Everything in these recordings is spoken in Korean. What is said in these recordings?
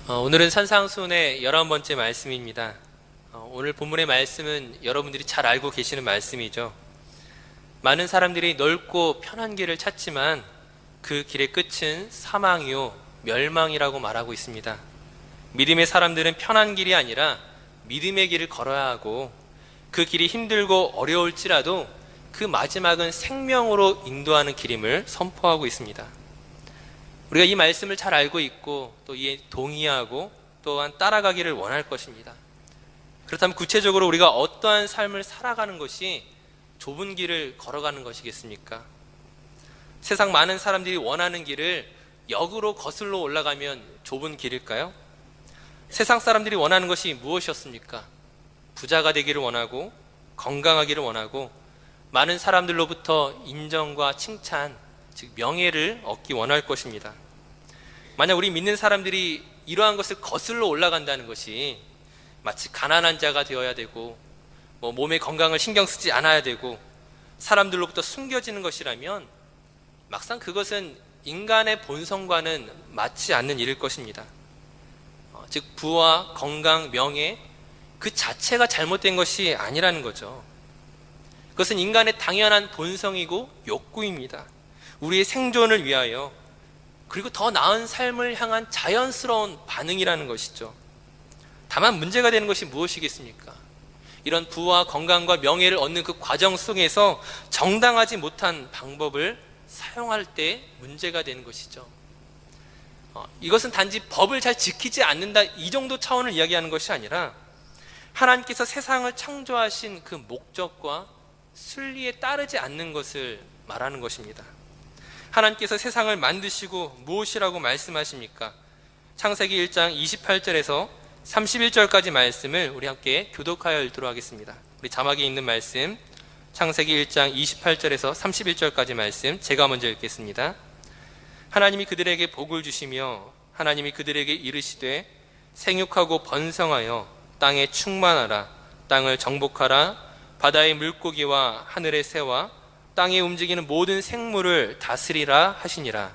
오늘은 산상수훈의 11번째 말씀입니다. 오늘 본문의 말씀은 여러분들이 잘 알고 계시는 말씀이죠. 많은 사람들이 넓고 편한 길을 찾지만 그 길의 끝은 사망이요 멸망이라고 말하고 있습니다. 믿음의 사람들은 편한 길이 아니라 믿음의 길을 걸어야 하고, 그 길이 힘들고 어려울지라도 그 마지막은 생명으로 인도하는 길임을 선포하고 있습니다. 우리가 이 말씀을 잘 알고 있고 또 이에 동의하고 또한 따라가기를 원할 것입니다. 그렇다면 구체적으로 우리가 어떠한 삶을 살아가는 것이 좁은 길을 걸어가는 것이겠습니까? 세상 많은 사람들이 원하는 길을 역으로 거슬러 올라가면 좁은 길일까요? 세상 사람들이 원하는 것이 무엇이었습니까? 부자가 되기를 원하고, 건강하기를 원하고, 많은 사람들로부터 인정과 칭찬, 즉 명예를 얻기 원할 것입니다. 만약 우리 믿는 사람들이 이러한 것을 거슬러 올라간다는 것이 마치 가난한 자가 되어야 되고, 몸의 건강을 신경 쓰지 않아야 되고, 사람들로부터 숨겨지는 것이라면 막상 그것은 인간의 본성과는 맞지 않는 일일 것입니다. 즉 부와 건강, 명예 그 자체가 잘못된 것이 아니라는 거죠. 그것은 인간의 당연한 본성이고 욕구입니다. 우리의 생존을 위하여, 그리고 더 나은 삶을 향한 자연스러운 반응이라는 것이죠. 다만 문제가 되는 것이 무엇이겠습니까? 이런 부와 건강과 명예를 얻는 그 과정 속에서 정당하지 못한 방법을 사용할 때 문제가 되는 것이죠. 이것은 단지 법을 잘 지키지 않는다, 이 정도 차원을 이야기하는 것이 아니라 하나님께서 세상을 창조하신 그 목적과 순리에 따르지 않는 것을 말하는 것입니다. 하나님께서 세상을 만드시고 무엇이라고 말씀하십니까? 창세기 1장 28절에서 31절까지 말씀을 우리 함께 교독하여 읽도록 하겠습니다. 우리 자막에 있는 말씀, 창세기 1장 28절에서 31절까지 말씀 제가 먼저 읽겠습니다. 하나님이 그들에게 복을 주시며 하나님이 그들에게 이르시되 생육하고 번성하여 땅에 충만하라, 땅을 정복하라, 바다의 물고기와 하늘의 새와 땅에 움직이는 모든 생물을 다스리라 하시니라.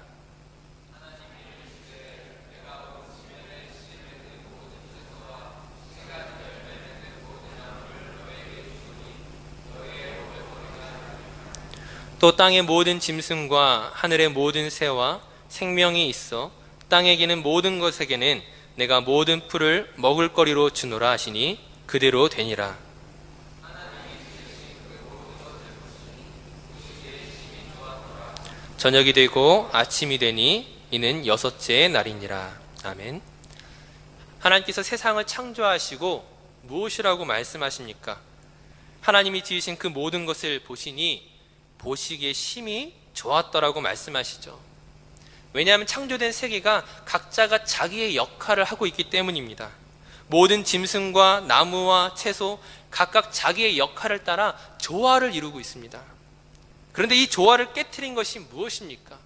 또 땅의 모든 짐승과 하늘의 모든 새와 생명이 있어 땅에 기는 모든 것에게는 내가 모든 풀을 먹을거리로 주노라 하시니 그대로 되니라. 저녁이 되고 아침이 되니 이는 여섯째 날이니라. 아멘. 하나님께서 세상을 창조하시고 무엇이라고 말씀하십니까? 하나님이 지으신 그 모든 것을 보시니 보시기에 심히 좋았더라고 말씀하시죠. 왜냐하면 창조된 세계가 각자가 자기의 역할을 하고 있기 때문입니다. 모든 짐승과 나무와 채소 각각 자기의 역할을 따라 조화를 이루고 있습니다. 그런데 이 조화를 깨트린 것이 무엇입니까?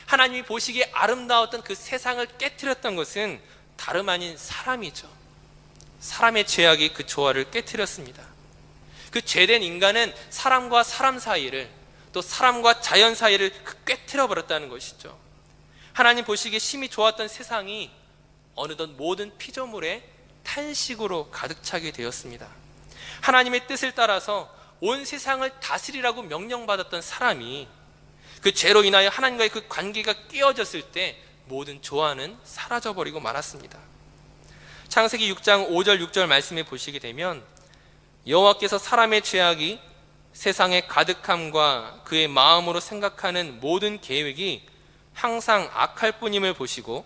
하나님이 보시기에 아름다웠던 그 세상을 깨트렸던 것은 다름 아닌 사람이죠. 사람의 죄악이 그 조화를 깨트렸습니다. 그 죄된 인간은 사람과 사람 사이를, 또 사람과 자연 사이를 꿰트려 버렸다는 것이죠. 하나님 보시기에 심히 좋았던 세상이 어느덧 모든 피조물의 탄식으로 가득 차게 되었습니다. 하나님의 뜻을 따라서 온 세상을 다스리라고 명령받았던 사람이 그 죄로 인하여 하나님과의 그 관계가 깨어졌을 때 모든 조화는 사라져버리고 말았습니다. 창세기 6장 5절 6절 말씀에 보시게 되면 여호와께서 사람의 죄악이 세상의 가득함과 그의 마음으로 생각하는 모든 계획이 항상 악할 뿐임을 보시고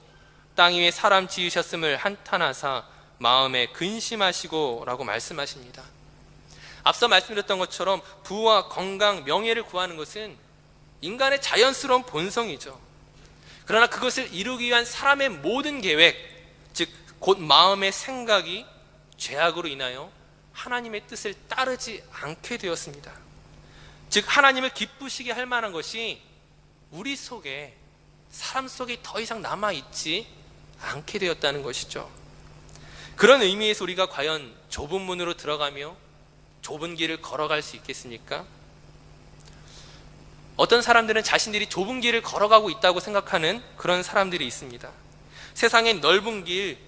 땅 위에 사람 지으셨음을 한탄하사 마음에 근심하시고 라고 말씀하십니다. 앞서 말씀드렸던 것처럼 부와 건강, 명예를 구하는 것은 인간의 자연스러운 본성이죠. 그러나 그것을 이루기 위한 사람의 모든 계획, 즉 곧 마음의 생각이 죄악으로 인하여 하나님의 뜻을 따르지 않게 되었습니다. 즉 하나님을 기쁘시게 할 만한 것이 우리 속에, 사람 속에 더 이상 남아있지 않게 되었다는 것이죠. 그런 의미에서 우리가 과연 좁은 문으로 들어가며 좁은 길을 걸어갈 수 있겠습니까? 어떤 사람들은 자신들이 좁은 길을 걸어가고 있다고 생각하는 그런 사람들이 있습니다. 세상의 넓은 길,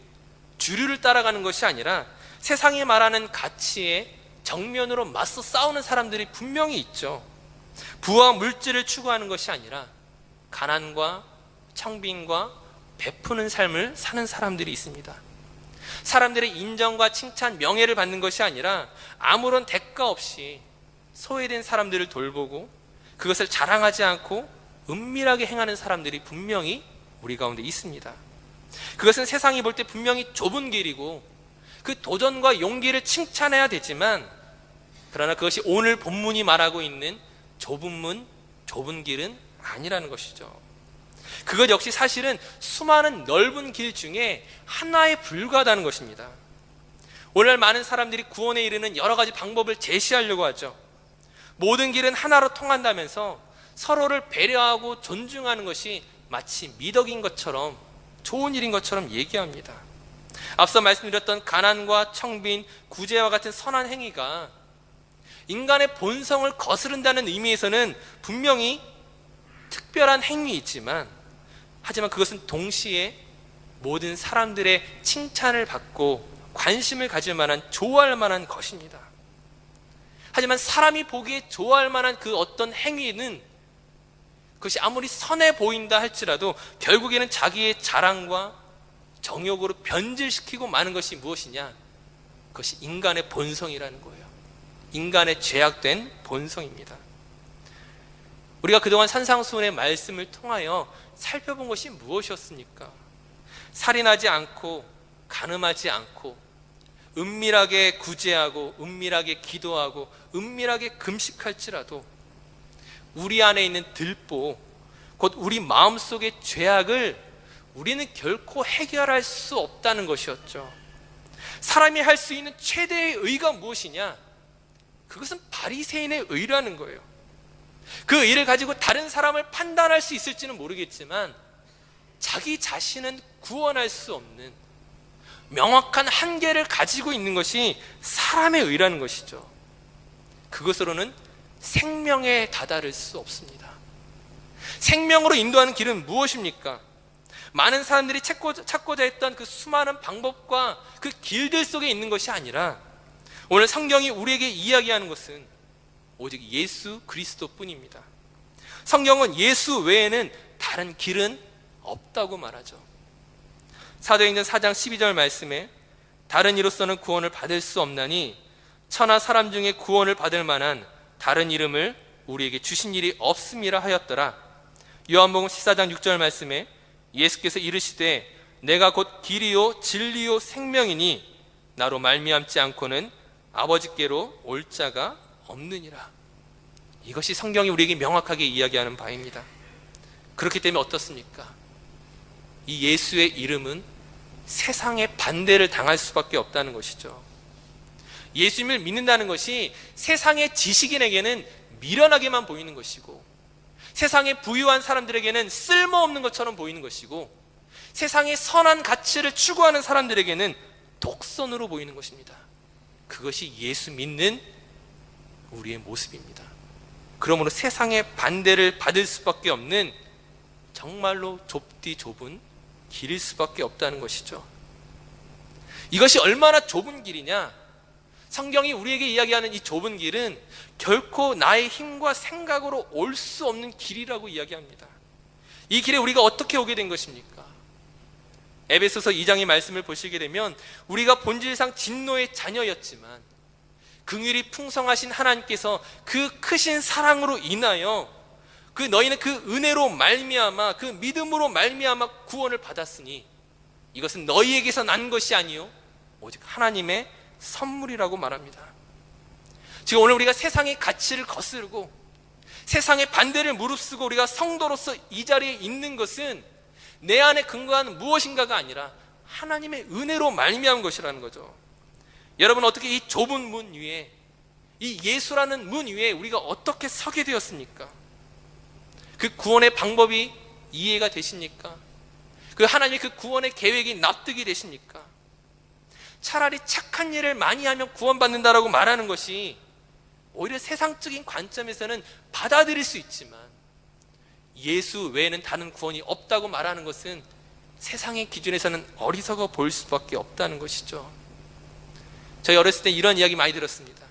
주류를 따라가는 것이 아니라 세상이 말하는 가치에 정면으로 맞서 싸우는 사람들이 분명히 있죠. 부와 물질을 추구하는 것이 아니라 가난과 청빈과 베푸는 삶을 사는 사람들이 있습니다. 사람들의 인정과 칭찬, 명예를 받는 것이 아니라 아무런 대가 없이 소외된 사람들을 돌보고 그것을 자랑하지 않고 은밀하게 행하는 사람들이 분명히 우리 가운데 있습니다. 그것은 세상이 볼 때 분명히 좁은 길이고 그 도전과 용기를 칭찬해야 되지만, 그러나 그것이 오늘 본문이 말하고 있는 좁은 문, 좁은 길은 아니라는 것이죠. 그것 역시 사실은 수많은 넓은 길 중에 하나에 불과하다는 것입니다. 오늘날 많은 사람들이 구원에 이르는 여러 가지 방법을 제시하려고 하죠. 모든 길은 하나로 통한다면서 서로를 배려하고 존중하는 것이 마치 미덕인 것처럼, 좋은 일인 것처럼 얘기합니다. 앞서 말씀드렸던 가난과 청빈, 구제와 같은 선한 행위가 인간의 본성을 거스른다는 의미에서는 분명히 특별한 행위이지만, 하지만 그것은 동시에 모든 사람들의 칭찬을 받고 관심을 가질 만한, 좋아할 만한 것입니다. 하지만 사람이 보기에 좋아할 만한 그 어떤 행위는 그것이 아무리 선해 보인다 할지라도 결국에는 자기의 자랑과 정욕으로 변질시키고 마는 것이 무엇이냐? 그것이 인간의 본성이라는 거예요. 인간의 죄악된 본성입니다. 우리가 그동안 산상수훈의 말씀을 통하여 살펴본 것이 무엇이었습니까? 살인하지 않고, 간음하지 않고, 은밀하게 구제하고, 은밀하게 기도하고, 은밀하게 금식할지라도 우리 안에 있는 들보, 곧 우리 마음속의 죄악을 우리는 결코 해결할 수 없다는 것이었죠. 사람이 할 수 있는 최대의 의가 무엇이냐? 그것은 바리새인의 의라는 거예요. 그 의를 가지고 다른 사람을 판단할 수 있을지는 모르겠지만 자기 자신은 구원할 수 없는 명확한 한계를 가지고 있는 것이 사람의 의라는 것이죠. 그것으로는 생명에 다다를 수 없습니다. 생명으로 인도하는 길은 무엇입니까? 많은 사람들이 찾고자 했던 그 수많은 방법과 그 길들 속에 있는 것이 아니라 오늘 성경이 우리에게 이야기하는 것은 오직 예수 그리스도뿐입니다. 성경은 예수 외에는 다른 길은 없다고 말하죠. 사도행전 4장 12절 말씀에 다른 이로서는 구원을 받을 수 없나니 천하 사람 중에 구원을 받을 만한 다른 이름을 우리에게 주신 일이 없음이라 하였더라. 요한복음 14장 6절 말씀에 예수께서 이르시되 내가 곧 길이요 진리요 생명이니 나로 말미암지 않고는 아버지께로 올 자가 없느니라. 이것이 성경이 우리에게 명확하게 이야기하는 바입니다. 그렇기 때문에 어떻습니까? 이 예수의 이름은 세상의 반대를 당할 수밖에 없다는 것이죠. 예수님을 믿는다는 것이 세상의 지식인에게는 미련하게만 보이는 것이고, 세상의 부유한 사람들에게는 쓸모없는 것처럼 보이는 것이고, 세상의 선한 가치를 추구하는 사람들에게는 독선으로 보이는 것입니다. 그것이 예수 믿는 우리의 모습입니다. 그러므로 세상의 반대를 받을 수밖에 없는 정말로 좁디 좁은 길일 수밖에 없다는 것이죠. 이것이 얼마나 좁은 길이냐? 성경이 우리에게 이야기하는 이 좁은 길은 결코 나의 힘과 생각으로 올 수 없는 길이라고 이야기합니다. 이 길에 우리가 어떻게 오게 된 것입니까? 에베소서 2장의 말씀을 보시게 되면 우리가 본질상 진노의 자녀였지만 긍휼이 풍성하신 하나님께서 그 크신 사랑으로 인하여 너희는 그 은혜로 말미암아, 그 믿음으로 말미암아 구원을 받았으니 이것은 너희에게서 난 것이 아니요 오직 하나님의 선물이라고 말합니다. 지금 오늘 우리가 세상의 가치를 거스르고 세상의 반대를 무릅쓰고 우리가 성도로서 이 자리에 있는 것은 내 안에 근거한 무엇인가가 아니라 하나님의 은혜로 말미암은 것이라는 거죠. 여러분, 어떻게 이 좁은 문 위에, 이 예수라는 문 위에 우리가 어떻게 서게 되었습니까? 그 구원의 방법이 이해가 되십니까? 그 하나님의 그 구원의 계획이 납득이 되십니까? 차라리 착한 일을 많이 하면 구원받는다라고 말하는 것이 오히려 세상적인 관점에서는 받아들일 수 있지만 예수 외에는 다른 구원이 없다고 말하는 것은 세상의 기준에서는 어리석어 보일 수밖에 없다는 것이죠. 저희 어렸을 때 이런 이야기 많이 들었습니다.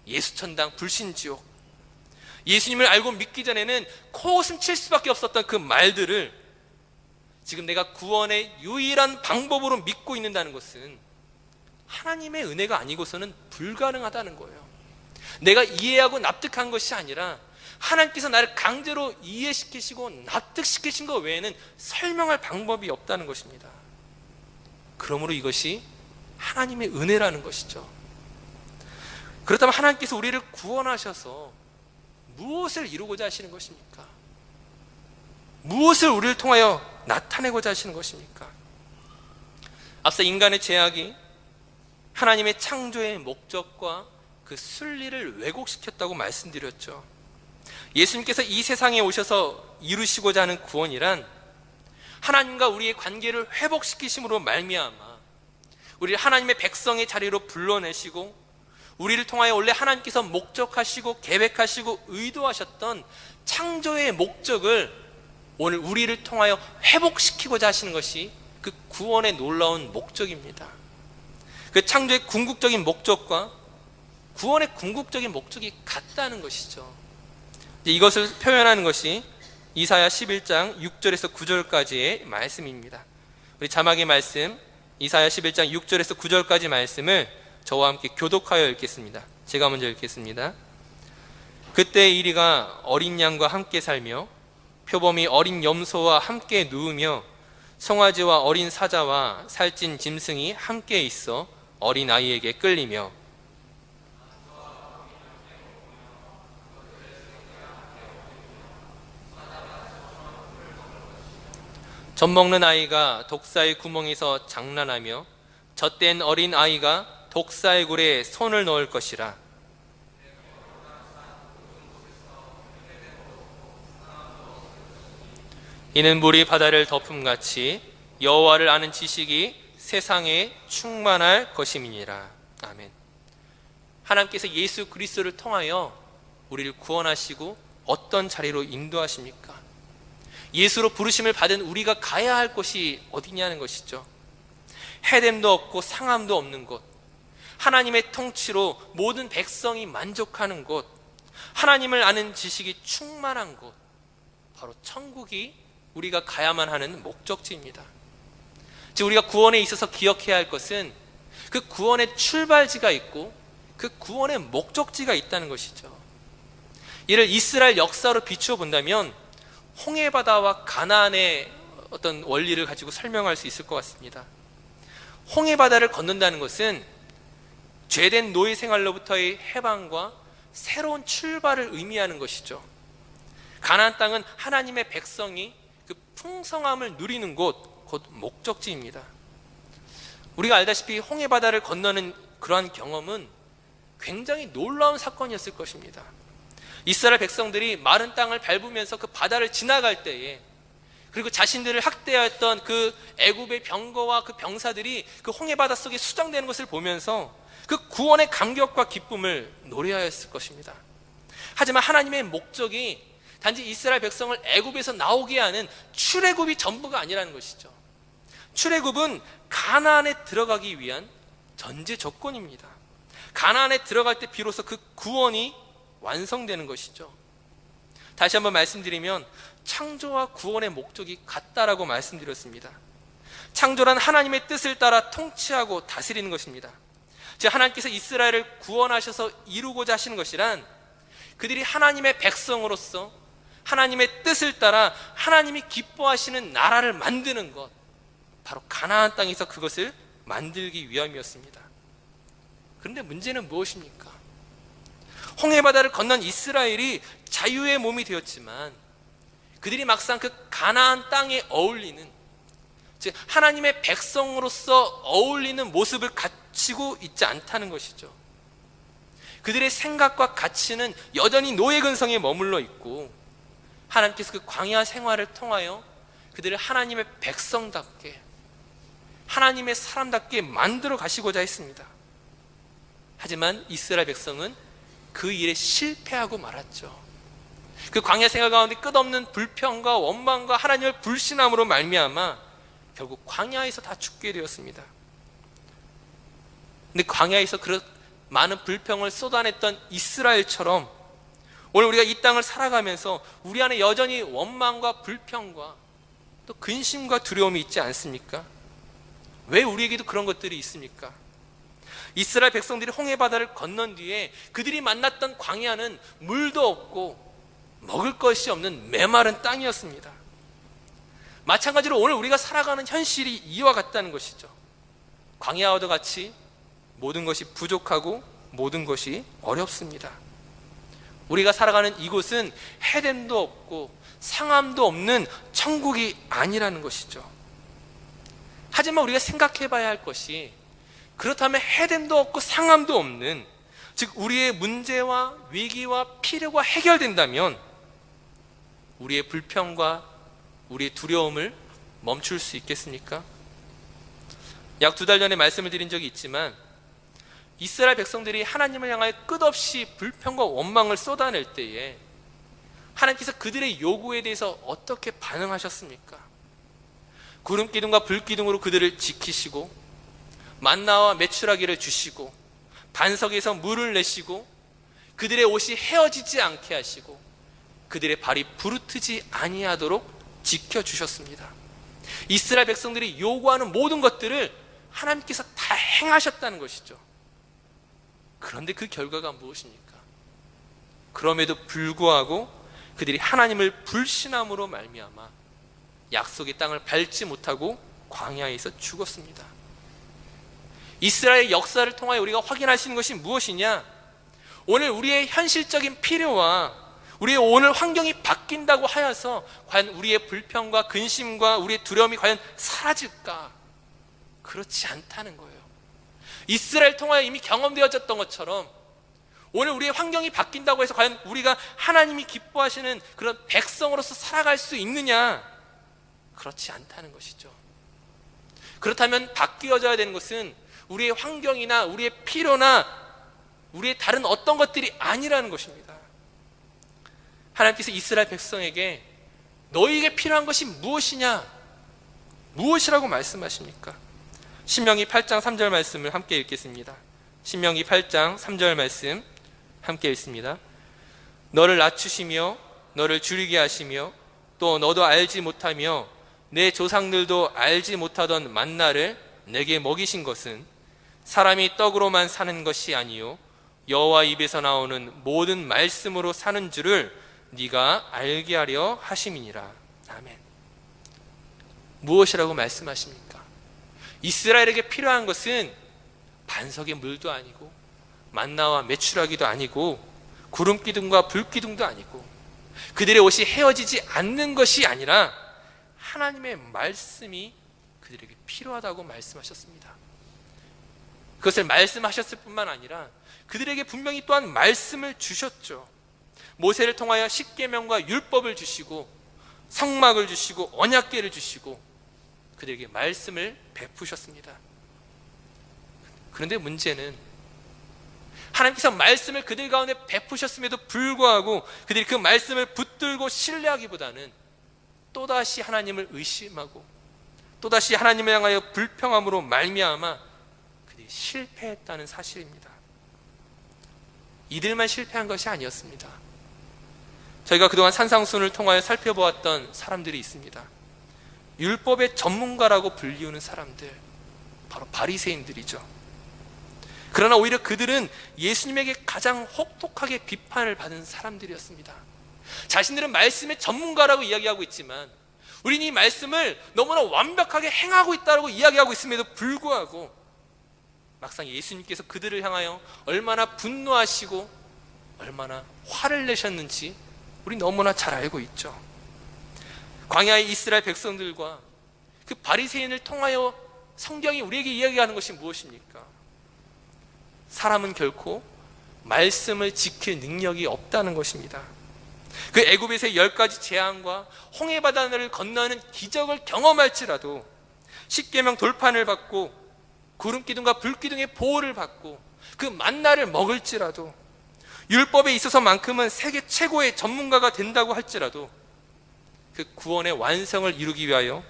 예수천당, 불신지옥. 예수님을 알고 믿기 전에는 코웃음 칠 수밖에 없었던 그 말들을 지금 내가 구원의 유일한 방법으로 믿고 있는다는 것은 하나님의 은혜가 아니고서는 불가능하다는 거예요. 내가 이해하고 납득한 것이 아니라 하나님께서 나를 강제로 이해시키시고 납득시키신 것 외에는 설명할 방법이 없다는 것입니다. 그러므로 이것이 하나님의 은혜라는 것이죠. 그렇다면 하나님께서 우리를 구원하셔서 무엇을 이루고자 하시는 것입니까? 무엇을 우리를 통하여 나타내고자 하시는 것입니까? 앞서 인간의 죄악이 하나님의 창조의 목적과 그 순리를 왜곡시켰다고 말씀드렸죠. 예수님께서 이 세상에 오셔서 이루시고자 하는 구원이란 하나님과 우리의 관계를 회복시키심으로 말미암아 우리를 하나님의 백성의 자리로 불러내시고 우리를 통하여 원래 하나님께서 목적하시고 계획하시고 의도하셨던 창조의 목적을 오늘 우리를 통하여 회복시키고자 하시는 것이 그 구원의 놀라운 목적입니다. 그 창조의 궁극적인 목적과 구원의 궁극적인 목적이 같다는 것이죠. 이것을 표현하는 것이 이사야 11장 6절에서 9절까지의 말씀입니다. 우리 자막의 말씀 이사야 11장 6절에서 9절까지 말씀을 저와 함께 교독하여 읽겠습니다. 제가 먼저 읽겠습니다. 그때 이리가 어린 양과 함께 살며 표범이 어린 염소와 함께 누우며 송아지와 어린 사자와 살찐 짐승이 함께 있어 어린 아이에게 끌리며 젖 먹는 아이가 독사의 구멍에서 장난하며 젖된 어린 아이가 독사의 굴에 손을 넣을 것이라. 이는 물이 바다를 덮음같이 여호와를 아는 지식이 세상에 충만할 것임이니라. 아멘. 하나님께서 예수 그리스도를 통하여 우리를 구원하시고 어떤 자리로 인도하십니까? 예수로 부르심을 받은 우리가 가야 할 곳이 어디냐는 것이죠. 해됨도 없고 상함도 없는 곳, 하나님의 통치로 모든 백성이 만족하는 곳, 하나님을 아는 지식이 충만한 곳, 바로 천국이 우리가 가야만 하는 목적지입니다. 즉 우리가 구원에 있어서 기억해야 할 것은 그 구원의 출발지가 있고 그 구원의 목적지가 있다는 것이죠. 이를 이스라엘 역사로 비추어 본다면 홍해바다와 가나안의 어떤 원리를 가지고 설명할 수 있을 것 같습니다. 홍해바다를 건넌다는 것은 죄된 노예 생활로부터의 해방과 새로운 출발을 의미하는 것이죠. 가나안 땅은 하나님의 백성이 그 풍성함을 누리는 곳, 곧 목적지입니다. 우리가 알다시피 홍해바다를 건너는 그러한 경험은 굉장히 놀라운 사건이었을 것입니다. 이스라엘 백성들이 마른 땅을 밟으면서 그 바다를 지나갈 때에, 그리고 자신들을 학대하였던 그 애굽의 병거와 그 병사들이 그 홍해바다 속에 수장되는 것을 보면서 그 구원의 감격과 기쁨을 노래하였을 것입니다. 하지만 하나님의 목적이 단지 이스라엘 백성을 애굽에서 나오게 하는 출애굽이 전부가 아니라는 것이죠. 출애굽은 가나안에 들어가기 위한 전제 조건입니다. 가나안에 들어갈 때 비로소 그 구원이 완성되는 것이죠. 다시 한번 말씀드리면 창조와 구원의 목적이 같다라고 말씀드렸습니다. 창조란 하나님의 뜻을 따라 통치하고 다스리는 것입니다. 즉 하나님께서 이스라엘을 구원하셔서 이루고자 하시는 것이란 그들이 하나님의 백성으로서 하나님의 뜻을 따라 하나님이 기뻐하시는 나라를 만드는 것, 바로 가나안 땅에서 그것을 만들기 위함이었습니다. 그런데 문제는 무엇입니까? 홍해바다를 건넌 이스라엘이 자유의 몸이 되었지만 그들이 막상 그 가나안 땅에 어울리는, 즉 하나님의 백성으로서 어울리는 모습을 갖추고 있지 않다는 것이죠. 그들의 생각과 가치는 여전히 노예 근성에 머물러 있고 하나님께서 그 광야 생활을 통하여 그들을 하나님의 백성답게, 하나님의 사람답게 만들어 가시고자 했습니다. 하지만 이스라엘 백성은 그 일에 실패하고 말았죠. 그 광야 생활 가운데 끝없는 불평과 원망과 하나님을 불신함으로 말미암아 결국 광야에서 다 죽게 되었습니다. 근데 광야에서 그런 많은 불평을 쏟아냈던 이스라엘처럼 오늘 우리가 이 땅을 살아가면서 우리 안에 여전히 원망과 불평과 또 근심과 두려움이 있지 않습니까? 왜 우리에게도 그런 것들이 있습니까? 이스라엘 백성들이 홍해바다를 건넌 뒤에 그들이 만났던 광야는 물도 없고 먹을 것이 없는 메마른 땅이었습니다. 마찬가지로 오늘 우리가 살아가는 현실이 이와 같다는 것이죠. 광야와도 같이 모든 것이 부족하고 모든 것이 어렵습니다. 우리가 살아가는 이곳은 헤덴도 없고 상함도 없는 천국이 아니라는 것이죠. 하지만 우리가 생각해 봐야 할 것이, 그렇다면 헤덴도 없고 상함도 없는, 즉 우리의 문제와 위기와 필요가 해결된다면 우리의 불평과 우리의 두려움을 멈출 수 있겠습니까? 약 2달 전에 말씀을 드린 적이 있지만 이스라엘 백성들이 하나님을 향하여 끝없이 불평과 원망을 쏟아낼 때에 하나님께서 그들의 요구에 대해서 어떻게 반응하셨습니까? 구름 기둥과 불 기둥으로 그들을 지키시고 만나와 메추라기를 주시고 반석에서 물을 내시고 그들의 옷이 헤어지지 않게 하시고 그들의 발이 부르트지 아니하도록 지켜주셨습니다. 이스라엘 백성들이 요구하는 모든 것들을 하나님께서 다 행하셨다는 것이죠. 그런데 그 결과가 무엇입니까? 그럼에도 불구하고 그들이 하나님을 불신함으로 말미암아 약속의 땅을 밟지 못하고 광야에서 죽었습니다. 이스라엘의 역사를 통하여 우리가 확인할 수 있는 것이 무엇이냐? 오늘 우리의 현실적인 필요와 우리의 오늘 환경이 바뀐다고 하여서 과연 우리의 불평과 근심과 우리의 두려움이 과연 사라질까? 그렇지 않다는 거예요. 이스라엘 통하여 이미 경험되어졌던 것처럼 오늘 우리의 환경이 바뀐다고 해서 과연 우리가 하나님이 기뻐하시는 그런 백성으로서 살아갈 수 있느냐? 그렇지 않다는 것이죠. 그렇다면 바뀌어져야 되는 것은 우리의 환경이나 우리의 필요나 우리의 다른 어떤 것들이 아니라는 것입니다. 하나님께서 이스라엘 백성에게 너희에게 필요한 것이 무엇이냐? 무엇이라고 말씀하십니까? 신명기 8장 3절 말씀을 함께 읽겠습니다. 신명기 8장 3절 말씀 함께 읽습니다. 너를 낮추시며 너를 줄이게 하시며 또 너도 알지 못하며 내 조상들도 알지 못하던 만나를 내게 먹이신 것은 사람이 떡으로만 사는 것이 아니요 여호와 입에서 나오는 모든 말씀으로 사는 줄을 네가 알게 하려 하심이니라. 아멘. 무엇이라고 말씀하십니까? 이스라엘에게 필요한 것은 반석의 물도 아니고 만나와 메추라기도 아니고 구름 기둥과 불 기둥도 아니고 그들의 옷이 헤어지지 않는 것이 아니라 하나님의 말씀이 그들에게 필요하다고 말씀하셨습니다. 그것을 말씀하셨을 뿐만 아니라 그들에게 분명히 또한 말씀을 주셨죠. 모세를 통하여 십계명과 율법을 주시고 성막을 주시고 언약궤를 주시고 그들에게 말씀을 베푸셨습니다. 그런데 문제는 하나님께서 말씀을 그들 가운데 베푸셨음에도 불구하고 그들이 그 말씀을 붙들고 신뢰하기보다는 또다시 하나님을 의심하고 또다시 하나님을 향하여 불평함으로 말미암아 그들이 실패했다는 사실입니다. 이들만 실패한 것이 아니었습니다. 저희가 그동안 산상순을 통하여 살펴보았던 사람들이 있습니다. 율법의 전문가라고 불리우는 사람들, 바로 바리새인들이죠. 그러나 오히려 그들은 예수님에게 가장 혹독하게 비판을 받은 사람들이었습니다. 자신들은 말씀의 전문가라고 이야기하고 있지만 우리는 이 말씀을 너무나 완벽하게 행하고 있다고 이야기하고 있음에도 불구하고 막상 예수님께서 그들을 향하여 얼마나 분노하시고 얼마나 화를 내셨는지 우리 너무나 잘 알고 있죠. 광야의 이스라엘 백성들과 그 바리새인을 통하여 성경이 우리에게 이야기하는 것이 무엇입니까? 사람은 결코 말씀을 지킬 능력이 없다는 것입니다. 그 애굽에서의 10가지 재앙과 홍해바다를 건너는 기적을 경험할지라도 십계명 돌판을 받고 구름기둥과 불기둥의 보호를 받고 그 만나를 먹을지라도 율법에 있어서만큼은 세계 최고의 전문가가 된다고 할지라도 그 구원의 완성을 이루기 위하여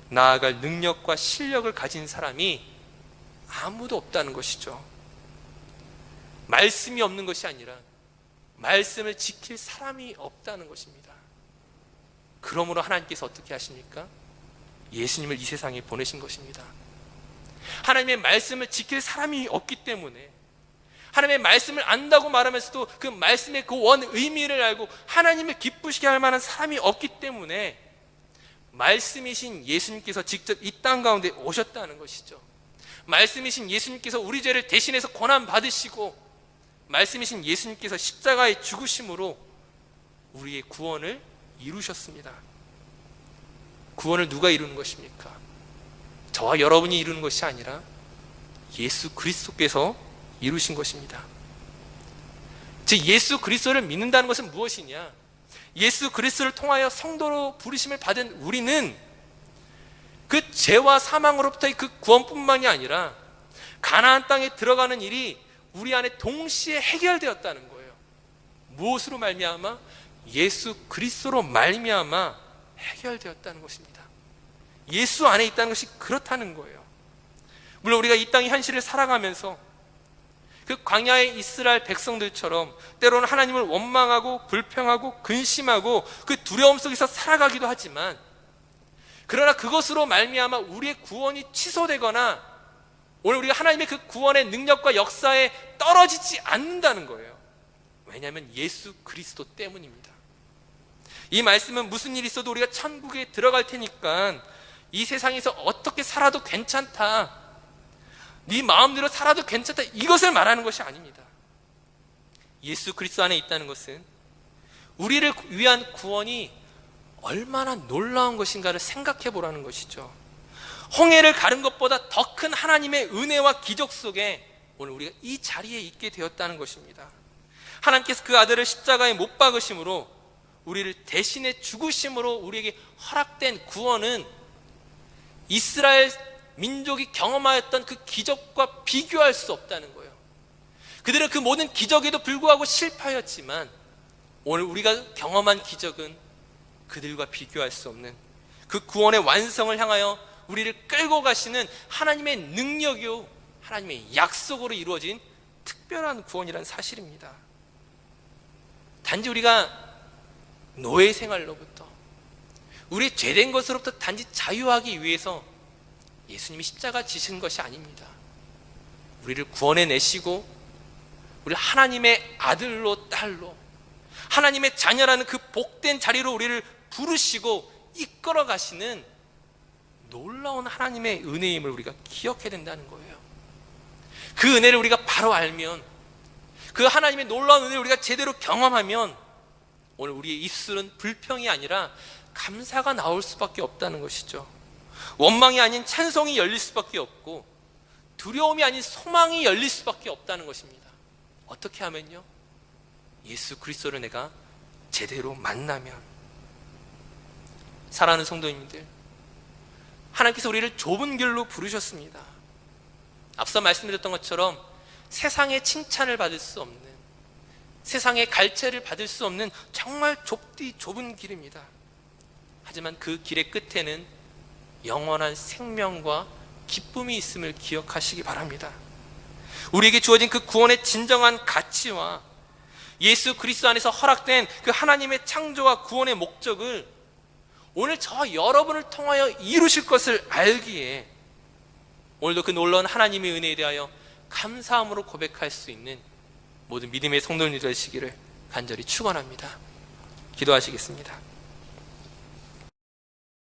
나아갈 능력과 실력을 가진 사람이 아무도 없다는 것이죠. 말씀이 없는 것이 아니라 말씀을 지킬 사람이 없다는 것입니다. 그러므로 하나님께서 어떻게 하십니까? 예수님을 이 세상에 보내신 것입니다. 하나님의 말씀을 지킬 사람이 없기 때문에, 하나님의 말씀을 안다고 말하면서도 그 말씀의 그 원 의미를 알고 하나님을 기쁘시게 할 만한 사람이 없기 때문에 말씀이신 예수님께서 직접 이 땅 가운데 오셨다는 것이죠. 말씀이신 예수님께서 우리 죄를 대신해서 고난 받으시고, 말씀이신 예수님께서 십자가에 죽으심으로 우리의 구원을 이루셨습니다. 구원을 누가 이루는 것입니까? 저와 여러분이 이루는 것이 아니라 예수 그리스도께서 이루신 것입니다. 즉 예수 그리스도를 믿는다는 것은 무엇이냐? 예수 그리스도를 통하여 성도로 부르심을 받은 우리는 그 죄와 사망으로부터의 그 구원뿐만이 아니라 가나안 땅에 들어가는 일이 우리 안에 동시에 해결되었다는 거예요. 무엇으로 말미암아? 예수 그리스도로 말미암아 해결되었다는 것입니다. 예수 안에 있다는 것이 그렇다는 거예요. 물론 우리가 이 땅의 현실을 살아가면서 그 광야의 이스라엘 백성들처럼 때로는 하나님을 원망하고 불평하고 근심하고 그 두려움 속에서 살아가기도 하지만, 그러나 그것으로 말미암아 우리의 구원이 취소되거나 오늘 우리가 하나님의 그 구원의 능력과 역사에 떨어지지 않는다는 거예요. 왜냐하면 예수 그리스도 때문입니다. 이 말씀은 무슨 일이 있어도 우리가 천국에 들어갈 테니까 이 세상에서 어떻게 살아도 괜찮다, 네 마음대로 살아도 괜찮다, 이것을 말하는 것이 아닙니다. 예수 그리스도 안에 있다는 것은 우리를 위한 구원이 얼마나 놀라운 것인가를 생각해 보라는 것이죠. 홍해를 가른 것보다 더 큰 하나님의 은혜와 기적 속에 오늘 우리가 이 자리에 있게 되었다는 것입니다. 하나님께서 그 아들을 십자가에 못 박으심으로, 우리를 대신해 죽으심으로 우리에게 허락된 구원은 이스라엘 민족이 경험하였던 그 기적과 비교할 수 없다는 거예요. 그들은 그 모든 기적에도 불구하고 실패하였지만 오늘 우리가 경험한 기적은 그들과 비교할 수 없는 그 구원의 완성을 향하여 우리를 끌고 가시는 하나님의 능력이요, 하나님의 약속으로 이루어진 특별한 구원이라는 사실입니다. 단지 우리가 노예 생활로부터, 우리의 죄된 것으로부터 단지 자유하기 위해서 예수님이 십자가 지신 것이 아닙니다. 우리를 구원해 내시고 우리를 하나님의 아들로 딸로, 하나님의 자녀라는 그 복된 자리로 우리를 부르시고 이끌어 가시는 놀라운 하나님의 은혜임을 우리가 기억해야 된다는 거예요. 그 은혜를 우리가 바로 알면, 그 하나님의 놀라운 은혜를 우리가 제대로 경험하면 오늘 우리의 입술은 불평이 아니라 감사가 나올 수밖에 없다는 것이죠. 원망이 아닌 찬송이 열릴 수밖에 없고 두려움이 아닌 소망이 열릴 수밖에 없다는 것입니다. 어떻게 하면요? 예수 그리스도를 내가 제대로 만나면. 사랑하는 성도님들, 하나님께서 우리를 좁은 길로 부르셨습니다. 앞서 말씀드렸던 것처럼 세상의 칭찬을 받을 수 없는, 세상의 갈채를 받을 수 없는 정말 좁은 길입니다. 하지만 그 길의 끝에는 영원한 생명과 기쁨이 있음을 기억하시기 바랍니다. 우리에게 주어진 그 구원의 진정한 가치와 예수 그리스도 안에서 허락된 그 하나님의 창조와 구원의 목적을 오늘 저와 여러분을 통하여 이루실 것을 알기에 오늘도 그 놀라운 하나님의 은혜에 대하여 감사함으로 고백할 수 있는 모든 믿음의 성도님들 되시기를 간절히 축원합니다. 기도하시겠습니다.